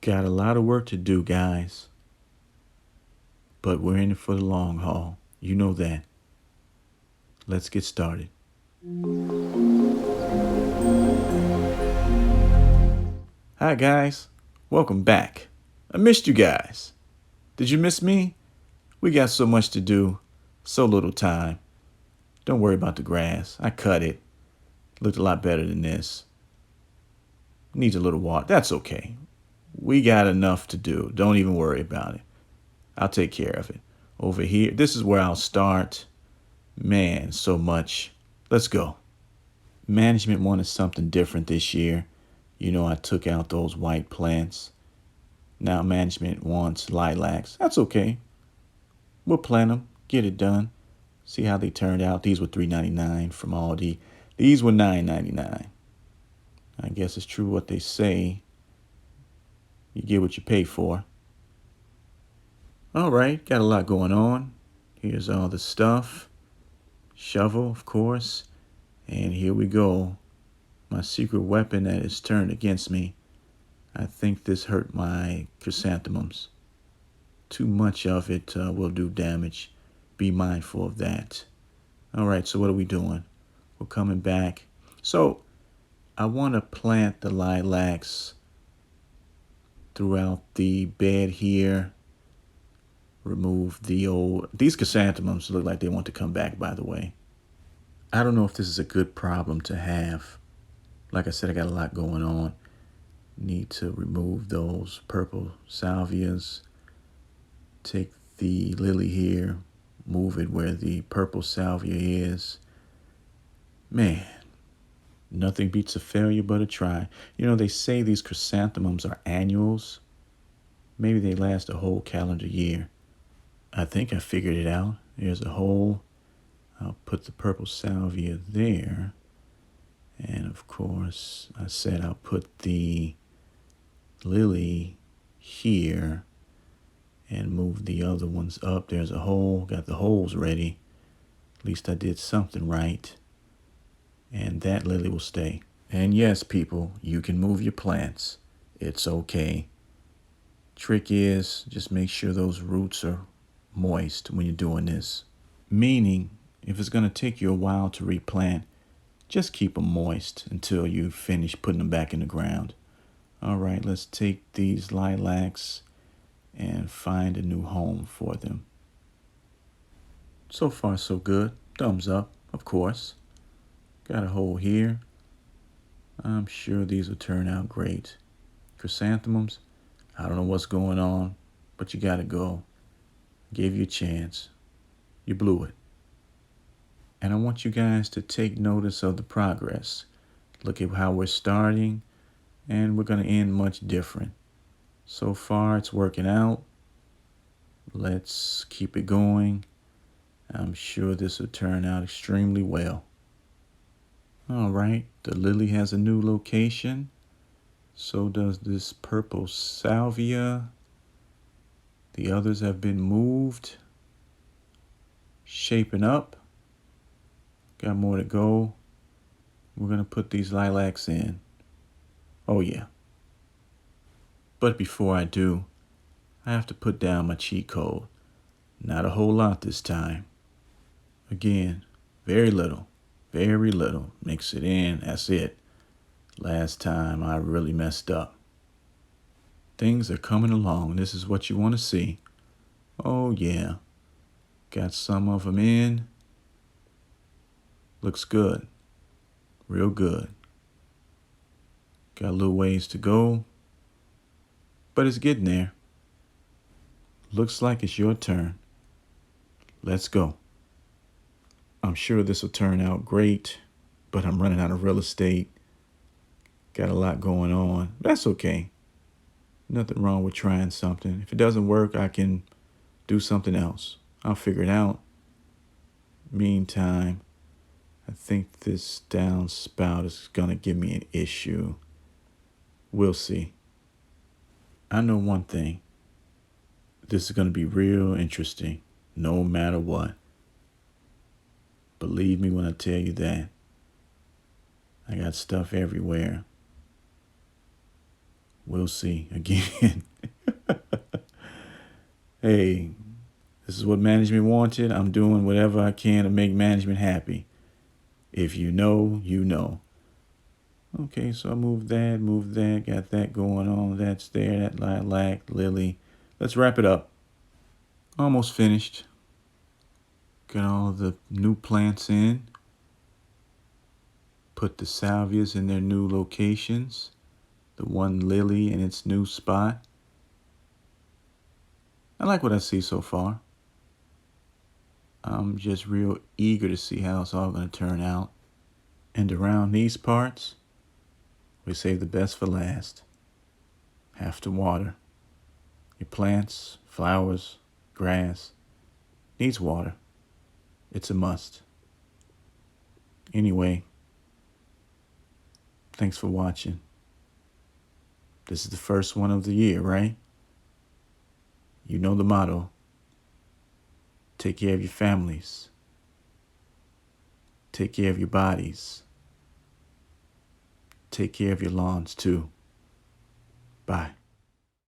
Got a lot of work to do, guys. But we're in it for the long haul. You know that. Let's get started. Hi, guys. Welcome back. I missed you guys. Did you miss me? We got so much to do, so little time. Don't worry about the grass. I cut it. Looked a lot better than this. Needs a little water. That's okay. We got enough to do. Don't even worry about it. I'll take care of it. Over here, this is where I'll start. Man, so much. Let's go. Management wanted something different this year. You know, I took out those white plants. Now management wants lilacs. That's okay. We'll plant them, get it done. See how they turned out. These were $3.99 from ALDI. These were $9.99. I guess it's true what they say. You get what you pay for. All right, got a lot going on. Here's all the stuff. Shovel, of course. And here we go. My secret weapon that is turned against me. I think this hurt my chrysanthemums. Too much of it will do damage. Be mindful of that. All right, so what are we doing? We're coming back. So I want to plant the lilacs throughout the bed here. Remove these chrysanthemums look like they want to come back, by the way. I don't know if this is a good problem to have. Like I said, I got a lot going on. Need to remove those purple salvias. Take the lily here, move it where the purple salvia is. Man, nothing beats a failure but a try. You know, they say these chrysanthemums are annuals. Maybe they last a whole calendar year. I think I figured it out. There's a hole. I'll put the purple salvia there. And of course, I said I'll put the lily here and move the other ones up. There's a hole. Got the holes ready. At least I did something right. And that lily will stay. And yes, people, you can move your plants. It's okay. Trick is just make sure those roots are moist when you're doing this. Meaning, if it's going to take you a while to replant, just keep them moist until you finish putting them back in the ground. All right, let's take these lilacs and find a new home for them. So far, so good. Thumbs up, of course. Got a hole here. I'm sure these will turn out great. Chrysanthemums, I don't know what's going on, but you got to go. Gave you a chance. You blew it. And I want you guys to take notice of the progress. Look at how we're starting, and we're going to end much different. So far, it's working out. Let's keep it going. I'm sure this will turn out extremely well. All right, the lily has a new location. So does this purple salvia. The others have been moved. Shaping up. Got more to go. We're going to put these lilacs in. Oh, yeah. But before I do, I have to put down my cheat code. Not a whole lot this time. Again, very little. Very little. Mix it in. That's it. Last time I really messed up. Things are coming along. This is what you want to see. Oh, yeah. Got some of them in. Looks good. Real good. Got a little ways to go. But it's getting there. Looks like it's your turn. Let's go. I'm sure this will turn out great, but I'm running out of real estate. Got a lot going on. That's okay. Nothing wrong with trying something. If it doesn't work, I can do something else. I'll figure it out. Meantime, I think this downspout is going to give me an issue. We'll see. I know one thing. This is going to be real interesting, no matter what. Believe me when I tell you that. I got stuff everywhere. We'll see again. Hey, this is what management wanted. I'm doing whatever I can to make management happy. If you know, you know. Okay, so I moved that, got that going on. That's there, that lilac, lily. Let's wrap it up. Almost finished. Got all the new plants in. Put the salvias in their new locations. The one lily in its new spot. I like what I see so far. I'm just real eager to see how it's all going to turn out. And around these parts, we save the best for last. Have to water. Your plants, flowers, grass, needs water. It's a must. Anyway, thanks for watching. This is the first one of the year, right? You know the motto. Take care of your families. Take care of your bodies. Take care of your lawns too. Bye.